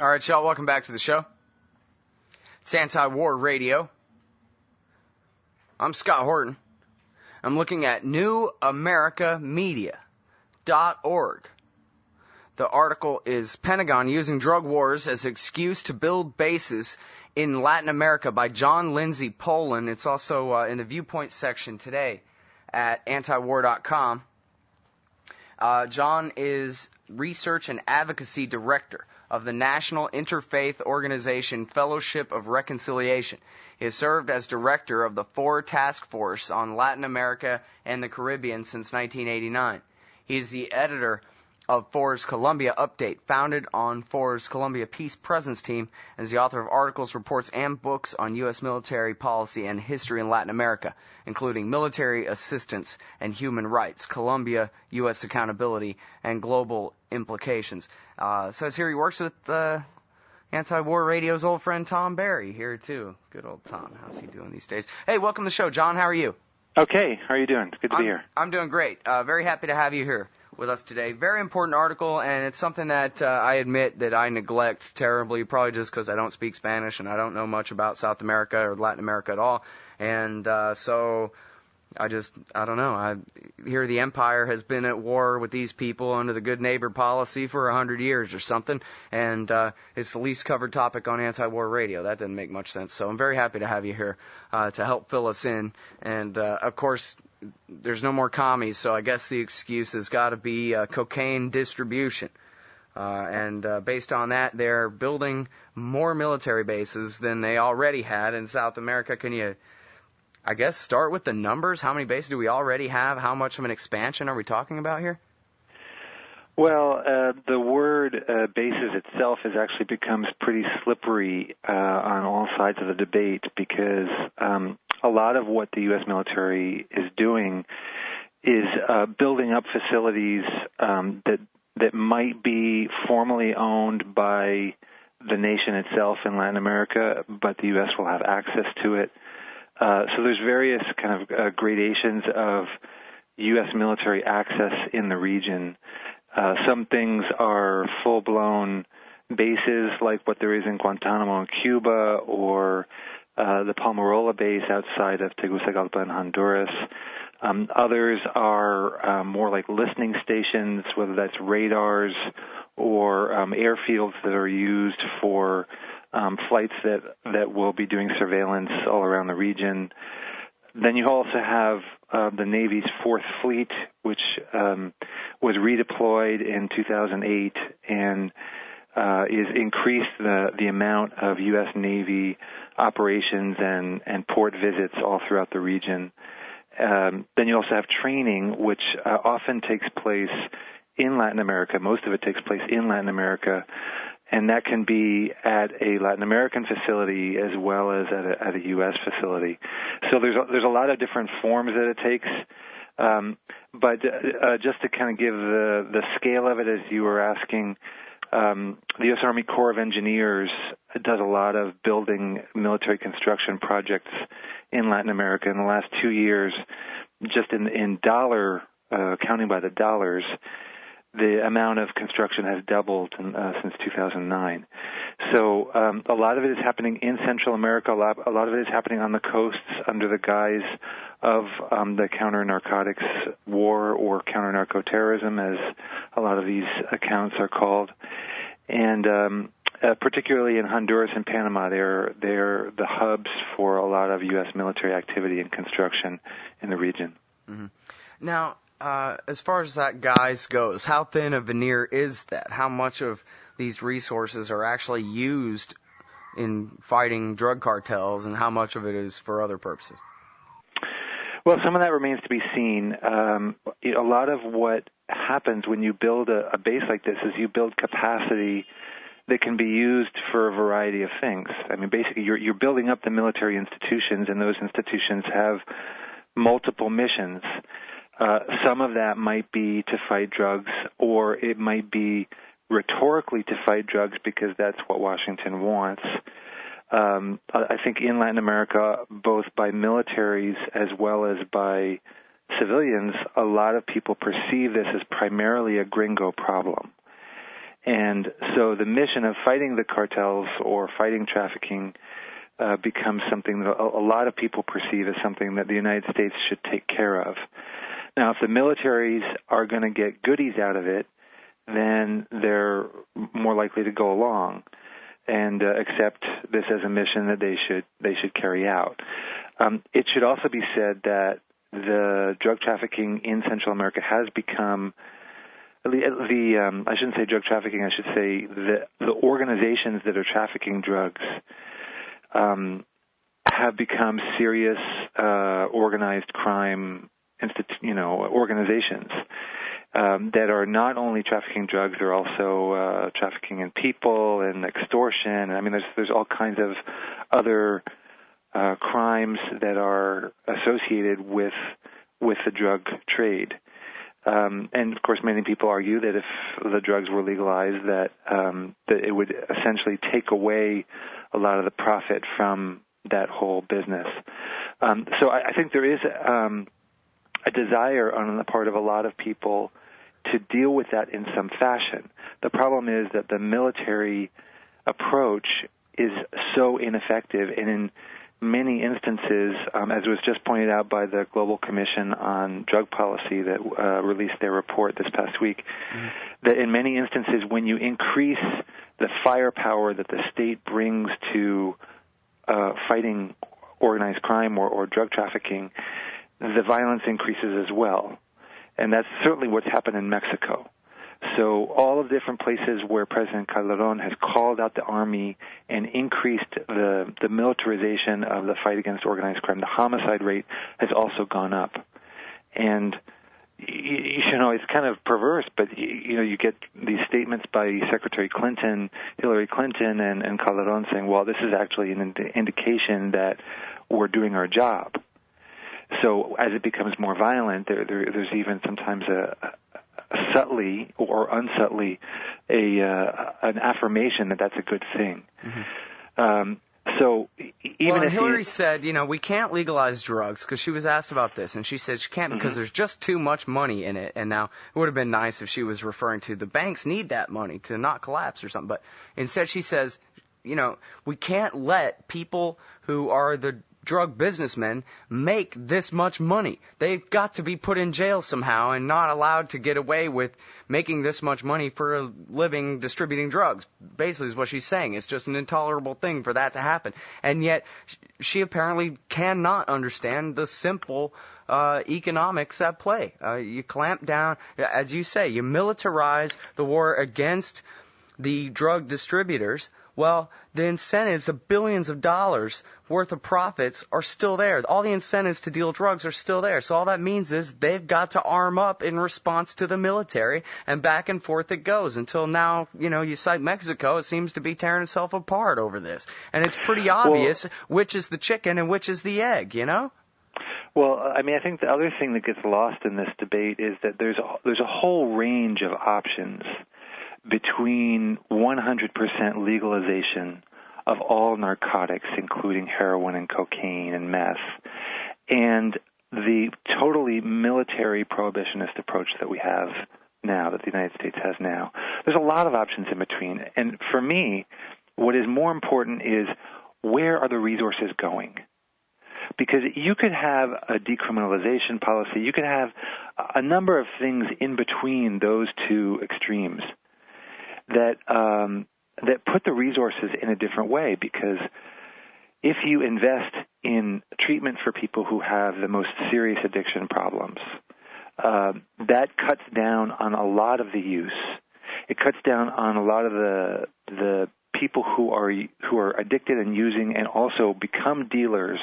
All right, y'all, welcome back to the show. It's Anti-War Radio. I'm Scott Horton. I'm looking at newamericamedia.org. The article is Pentagon Using Drug Wars as Excuse to Build Bases in Latin America by John Lindsay-Poland. It's also in the Viewpoint section today at antiwar.com. John is Research and Advocacy Director of the National Interfaith Organization Fellowship of Reconciliation. He has served as Director of the FOR Task Force on Latin America and the Caribbean since 1989. He is the editor of FOR's Colombia Update, founded on FOR's Colombia Peace Presence Team, and is the author of articles, reports, and books on U.S. military policy and history in Latin America, including Military Assistance and Human Rights, Colombia, U.S. Accountability, and Global Implications. Says here he works with Anti-War Radio's old friend Tom Barry here, too. Good old Tom. How's he doing these days? Hey, welcome to the show, John. How are you? Okay. How are you doing? It's good to be here. I'm doing great. Very happy to have you here with us today. Very important article, and it's something that I admit that I neglect terribly, probably just because I don't speak Spanish and I don't know much about South America or Latin America at all. And so I don't know. I hear the empire has been at war with these people under the good neighbor policy for 100 years or something, and it's the least covered topic on Anti-War Radio. That doesn't make much sense. So I'm very happy to have you here to help fill us in. And, of course, there's no more commies, so I guess the excuse has got to be cocaine distribution. And based on that, they're building more military bases than they already had in South America. Can you, I guess, start with the numbers? How many bases do we already have? How much of an expansion are we talking about here? Well, the word bases itself actually becomes pretty slippery on all sides of the debate because a lot of what the U.S. military is doing is building up facilities that might be formally owned by the nation itself in Latin America, but the U.S. will have access to it. So there's various kind of gradations of U.S. military access in the region. Some things are full-blown bases like what there is in Guantanamo in Cuba or the Palmarola base outside of Tegucigalpa in Honduras. Others are more like listening stations, whether that's radars or airfields that are used for flights that will be doing surveillance all around the region. Then you also have the Navy's Fourth Fleet, which was redeployed in 2008 and is increased the amount of U.S. Navy operations and port visits all throughout the region. Then you also have training, which often takes place in Latin America. Most of it takes place in Latin America, and that can be at a Latin American facility as well as at a U.S. facility. So there's a lot of different forms that it takes. But just to kind of give the scale of it, as you were asking, the U.S. Army Corps of Engineers does a lot of building military construction projects in Latin America. In the last 2 years, just in dollar, counting by the dollars, the amount of construction has doubled since 2009. So a lot of it is happening in Central America. A lot of it is happening on the coasts under the guise of the counter-narcotics war or counter-narco-terrorism, as a lot of these accounts are called. And particularly in Honduras and Panama, they're the hubs for a lot of U.S. military activity and construction in the region. Mm-hmm. Now, as far as that guise goes, how thin a veneer is that? How much of these resources are actually used in fighting drug cartels, and how much of it is for other purposes? Well, some of that remains to be seen. A lot of what happens when you build a base like this is you build capacity that can be used for a variety of things. I mean, basically, you're building up the military institutions, and those institutions have multiple missions. Some of that might be to fight drugs, or it might be rhetorically to fight drugs because that's what Washington wants. I think in Latin America, both by militaries as well as by civilians, a lot of people perceive this as primarily a gringo problem. And so the mission of fighting the cartels or fighting trafficking becomes something that a lot of people perceive as something that the United States should take care of. Now, if the militaries are going to get goodies out of it, then they're more likely to go along and accept this as a mission that they should carry out. It should also be said that the drug trafficking in Central America has become I shouldn't say drug trafficking. I should say the organizations that are trafficking drugs have become serious organized crime organizations that are not only trafficking drugs, they're also trafficking in people and extortion. I mean, there's all kinds of other crimes that are associated with the drug trade. And of course, many people argue that if the drugs were legalized, that it would essentially take away a lot of the profit from that whole business. So I think there is a desire on the part of a lot of people to deal with that in some fashion. The problem is that the military approach is so ineffective, and in many instances, as was just pointed out by the Global Commission on Drug Policy that released their report this past week, that in many instances when you increase the firepower that the state brings to fighting organized crime or drug trafficking, the violence increases as well. And that's certainly what's happened in Mexico. So all of the different places where President Calderon has called out the army and increased the militarization of the fight against organized crime, the homicide rate has also gone up. And, it's kind of perverse, but, you get these statements by Secretary Clinton, Hillary Clinton, and Calderon saying, well, this is actually an indication that we're doing our job. So as it becomes more violent, there's even sometimes a subtly or unsubtly an affirmation that that's a good thing. Mm-hmm. So even if Hillary said, we can't legalize drugs, because she was asked about this, and she said she can't because there's just too much money in it. And now it would have been nice if she was referring to the banks need that money to not collapse or something. But instead she says, we can't let people who are the drug businessmen make this much money. They've got to be put in jail somehow and not allowed to get away with making this much money for a living distributing drugs. Basically is what she's saying. It's just an intolerable thing for that to happen. And yet she apparently cannot understand the simple economics at play. You clamp down, as you say, you militarize the war against the drug distributors. Well, the incentives, the billions of dollars worth of profits are still there. All the incentives to deal drugs are still there. So all that means is they've got to arm up in response to the military, and back and forth it goes until now, you cite Mexico, it seems to be tearing itself apart over this. And it's pretty obvious which is the chicken and which is the egg, Well, I think the other thing that gets lost in this debate is that there's a whole range of options between 100% legalization of all narcotics, including heroin and cocaine and meth, and the totally military prohibitionist approach that we have now, that the United States has now. There's a lot of options in between. And for me, what is more important is where are the resources going? Because you could have a decriminalization policy, you could have a number of things in between those two extremes that put the resources in a different way, because if you invest in treatment for people who have the most serious addiction problems, that cuts down on a lot of the use. It cuts down on a lot of the people who are addicted and using and also become dealers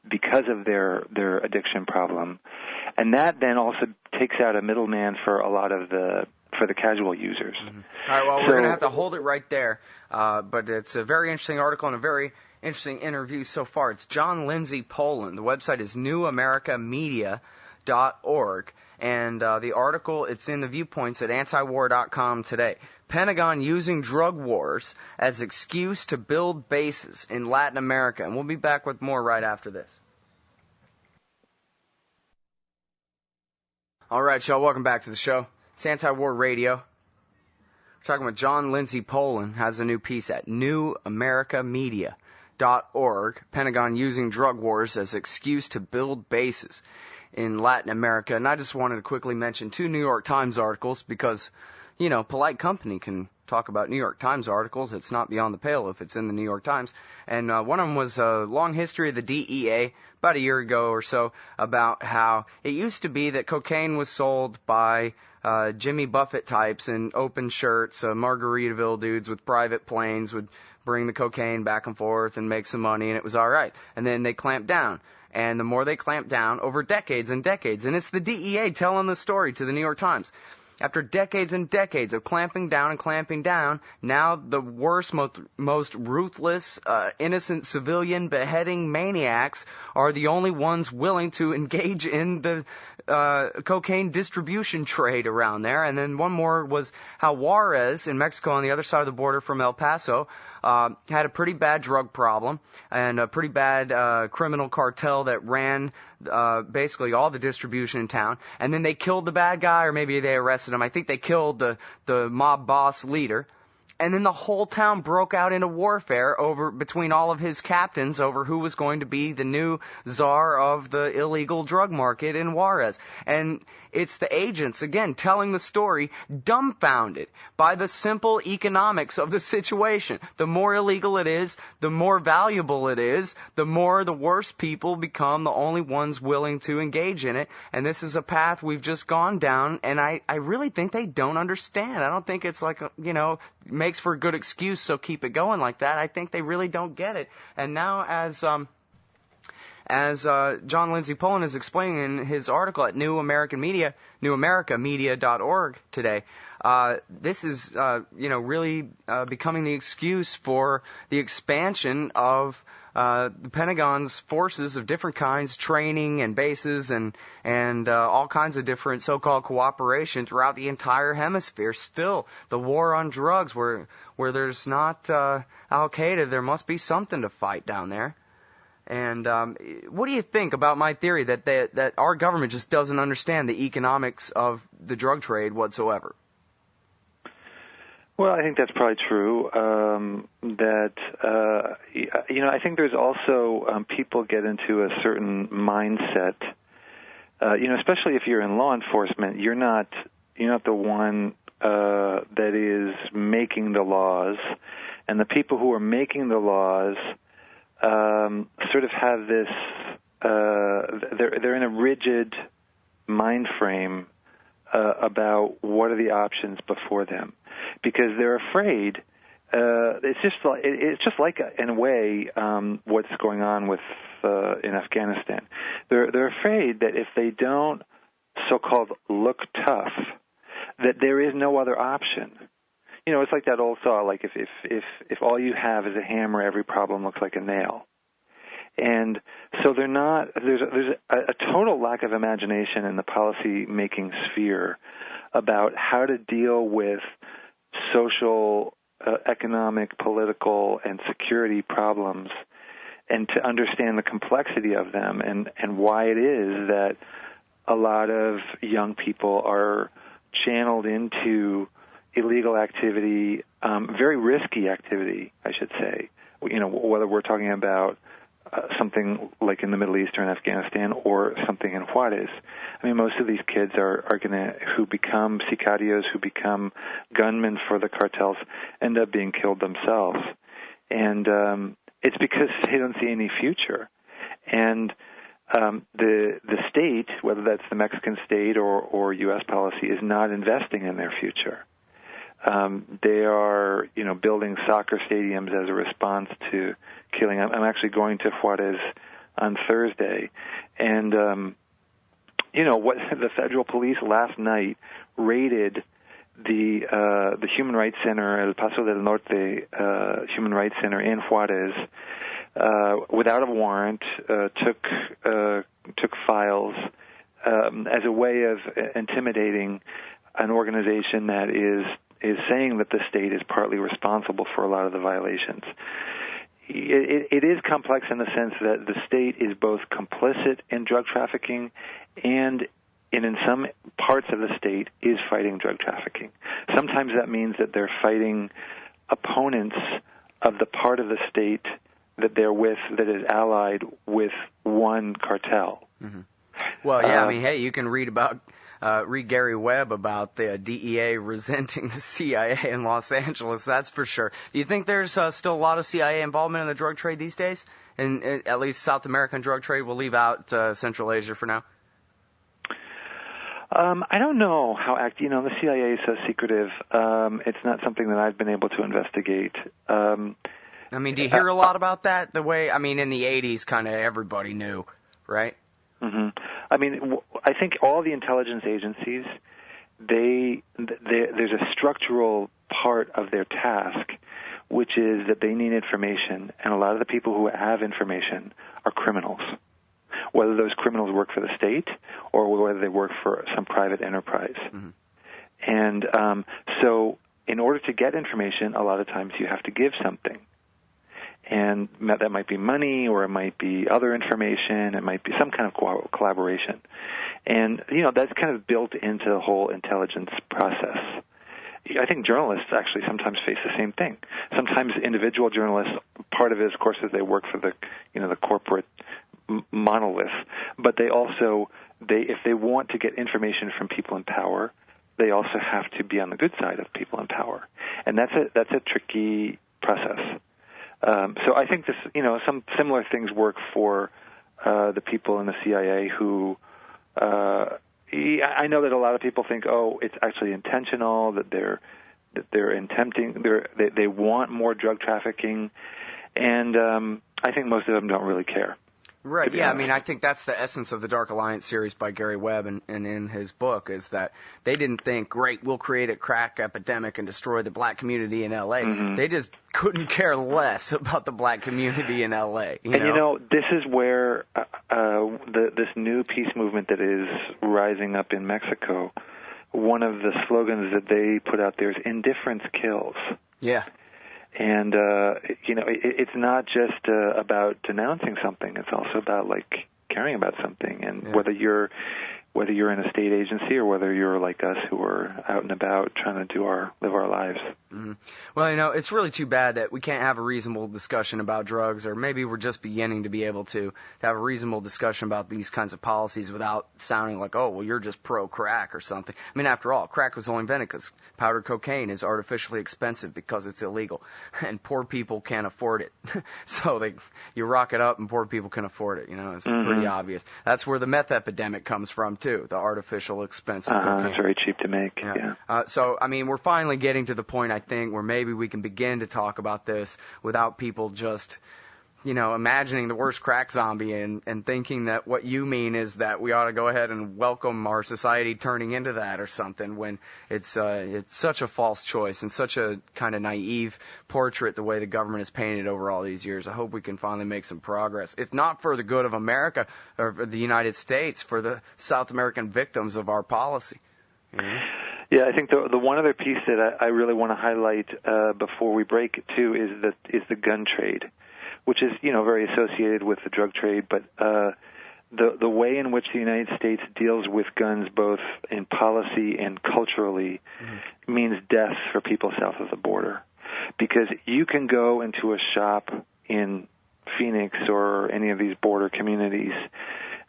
because of their addiction problem. And that then also takes out a middleman for a lot of the casual users. Mm-hmm. All right, well, we're going to have to hold it right there. But it's a very interesting article and a very interesting interview so far. It's John Lindsay-Poland. The website is newamericamedia.org. And the article, it's in the viewpoints at antiwar.com today. Pentagon Using Drug Wars as Excuse to Build Bases in Latin America. And we'll be back with more right after this. All right, y'all, welcome back to the show. It's Anti-War Radio. We're talking with John Lindsay-Poland, has a new piece at newamericamedia.org, Pentagon Using Drug Wars as Excuse to Build Bases in Latin America. And I just wanted to quickly mention 2 New York Times articles because, you know, polite company can talk about New York Times articles. It's not beyond the pale if it's in the New York Times. And one of them was a long history of the DEA about a year ago or so about how it used to be that cocaine was sold by Jimmy Buffett types in open shirts, Margaritaville dudes with private planes would bring the cocaine back and forth and make some money, and it was all right. And then they clamped down. And the more they clamped down over decades and decades, and it's the DEA telling the story to the New York Times. After decades and decades of clamping down, now the worst, most ruthless, innocent civilian beheading maniacs are the only ones willing to engage in the cocaine distribution trade around there. And then one more was how Juarez in Mexico on the other side of the border from El Paso had a pretty bad drug problem and a pretty bad criminal cartel that ran basically all the distribution in town. And then they killed the bad guy, or maybe they arrested him. I think they killed the mob boss leader. And then the whole town broke out into warfare between all of his captains over who was going to be the new czar of the illegal drug market in Juarez. And it's the agents, again, telling the story, dumbfounded by the simple economics of the situation. The more illegal it is, the more valuable it is, the more the worst people become the only ones willing to engage in it. And this is a path we've just gone down, and I really think they don't understand. I don't think it's like, makes for a good excuse, so keep it going like that. I think they really don't get it. And now, as John Lindsay-Poland is explaining in his article at newamericamedia.org today, this is, really becoming the excuse for the expansion of the Pentagon's forces of different kinds, training and bases and all kinds of different so-called cooperation throughout the entire hemisphere. Still, the war on drugs, where there's not Al-Qaeda, there must be something to fight down there. And what do you think about my theory that our government just doesn't understand the economics of the drug trade whatsoever? Well, I think that's probably true. I think there's also people get into a certain mindset. Especially if you're in law enforcement, you're not the one that is making the laws, and the people who are making the laws sort of have this. They're in a rigid mind frame about what are the options before them, because they're afraid. It's just like in a way what's going on with in Afghanistan. They're afraid that if they don't so-called look tough, that there is no other option. It's like that old saw, like if all you have is a hammer, every problem looks like a nail. And so there's a total lack of imagination in the policy-making sphere about how to deal with social, economic, political, and security problems, and to understand the complexity of them and why it is that a lot of young people are channeled into illegal activity, very risky activity, I should say. Whether we're talking about something like in the Middle East or in Afghanistan or something in Juarez. I mean, most of these kids who become sicarios, who become gunmen for the cartels, end up being killed themselves. And it's because they don't see any future. And the state, whether that's the Mexican state or U.S. policy, is not investing in their future. They are, building soccer stadiums as a response to killing. I'm actually going to Juarez on Thursday, and what the federal police last night raided the Human Rights Center, El Paso del Norte Human Rights Center in Juarez, without a warrant, took files as a way of intimidating an organization that is saying that the state is partly responsible for a lot of the violations. It is complex in the sense that the state is both complicit in drug trafficking and and in some parts of the state is fighting drug trafficking. Sometimes that means that they're fighting opponents of the part of the state that they're with that is allied with one cartel. Mm-hmm. Well, yeah, I mean, hey, you can read Gary Webb about the DEA resenting the CIA in Los Angeles, that's for sure. Do you think there's still a lot of CIA involvement in the drug trade these days? And at least South American drug trade, we'll leave out Central Asia for now. I don't know how the CIA is so secretive. It's not something that I've been able to investigate. I mean, do you hear a lot about that? The way, I mean, in the 80s, kind of everybody knew, right? Mm-hmm. I mean, I think all the intelligence agencies, there's a structural part of their task, which is that they need information, and a lot of the people who have information are criminals, whether those criminals work for the state or whether they work for some private enterprise. Mm-hmm. And so in order to get information, a lot of times you have to give something. And that might be money, or it might be other information, it might be some kind of collaboration. And, that's kind of built into the whole intelligence process. I think journalists actually sometimes face the same thing. Sometimes individual journalists, part of it, of course, is they work for the corporate monolith, but they also, if they want to get information from people in power, they also have to be on the good side of people in power. And that's a tricky process. So I think some similar things work for the people in the CIA who, I know that a lot of people think, it's actually intentional, that they're attempting, they want more drug trafficking, and I think most of them don't really care. Right, yeah, I mean, I think that's the essence of the Dark Alliance series by Gary Webb and in his book, is that they didn't think, great, we'll create a crack epidemic and destroy the black community in L.A. Mm-hmm. They just couldn't care less about the black community in L.A. This is where this new peace movement that is rising up in Mexico, one of the slogans that they put out there is indifference kills. Yeah. And, it's not just about denouncing something. It's also about, caring about something. And whether you're in a state agency or whether you're like us who are out and about trying to live our lives. Mm-hmm. Well, it's really too bad that we can't have a reasonable discussion about drugs, or maybe we're just beginning to be able to have a reasonable discussion about these kinds of policies without sounding like, you're just pro-crack or something. I mean, after all, crack was only invented because powdered cocaine is artificially expensive because it's illegal, and poor people can't afford it. So you rock it up and poor people can afford it. It's pretty obvious. That's where the meth epidemic comes from, too, the artificial expensive cocaine. It's very cheap to make, yeah. So, I mean, we're finally getting to the point, I think, where maybe we can begin to talk about this without people just, imagining the worst crack zombie and thinking that what you mean is that we ought to go ahead and welcome our society turning into that or something, when it's such a false choice and such a kind of naive portrait the way the government has painted over all these years. I hope we can finally make some progress, if not for the good of America or the United States, for the South American victims of our policy. Mm-hmm. Yeah, I think the one other piece that I really want to highlight before we break too is the gun trade, which is very associated with the drug trade, but the way in which the United States deals with guns, both in policy and culturally, means death for people south of the border, because you can go into a shop in Phoenix or any of these border communities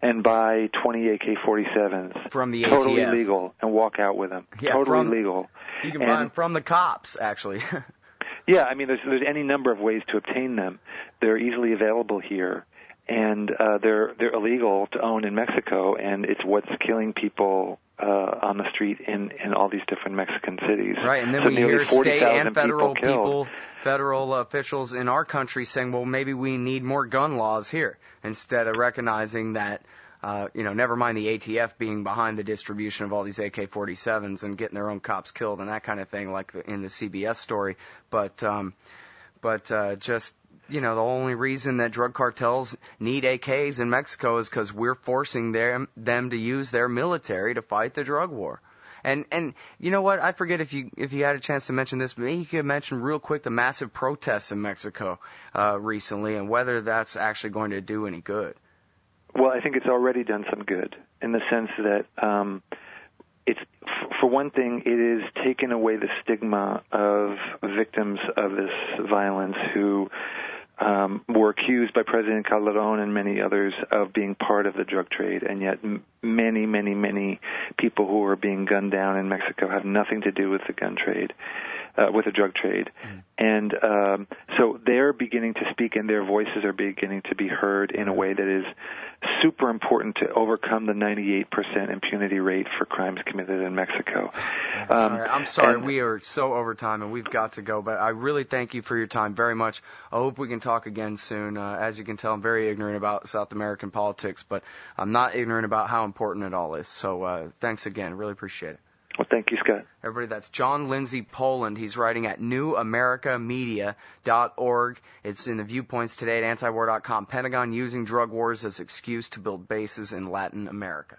and buy 20 AK-47s from the totally ATF. Legal, and walk out with them. Yeah, totally legal. You can buy them from the cops, actually. Yeah, I mean, there's any number of ways to obtain them. They're easily available here, and they're illegal to own in Mexico, and it's what's killing people on the street in all these different Mexican cities. Right, and then we hear state and federal federal officials in our country saying, well, maybe we need more gun laws here, instead of recognizing that, never mind the ATF being behind the distribution of all these AK-47s and getting their own cops killed and that kind of thing, like in the CBS story. But just, the only reason that drug cartels need AKs in Mexico is because we're forcing them to use their military to fight the drug war. And you know what? I forget if you had a chance to mention this, but maybe you could mention real quick the massive protests in Mexico recently and whether that's actually going to do any good. Well, I think it's already done some good in the sense that it's, for one thing, it has taken away the stigma of victims of this violence who were accused by President Calderon and many others of being part of the drug trade, and yet many, many, many people who are being gunned down in Mexico have nothing to do with the gun trade, with the drug trade. And so they're beginning to speak, and their voices are beginning to be heard in a way that is super important to overcome the 98% impunity rate for crimes committed in Mexico. I'm sorry, we are so over time, and we've got to go, but I really thank you for your time very much. I hope we can talk again soon. As you can tell, I'm very ignorant about South American politics, but I'm not ignorant about how important it all is. So thanks again. Really appreciate it. Well, thank you, Scott. Everybody, that's John Lindsay-Poland. He's writing at newamericamedia.org. It's in the viewpoints today at antiwar.com. Pentagon using drug wars as excuse to build bases in Latin America.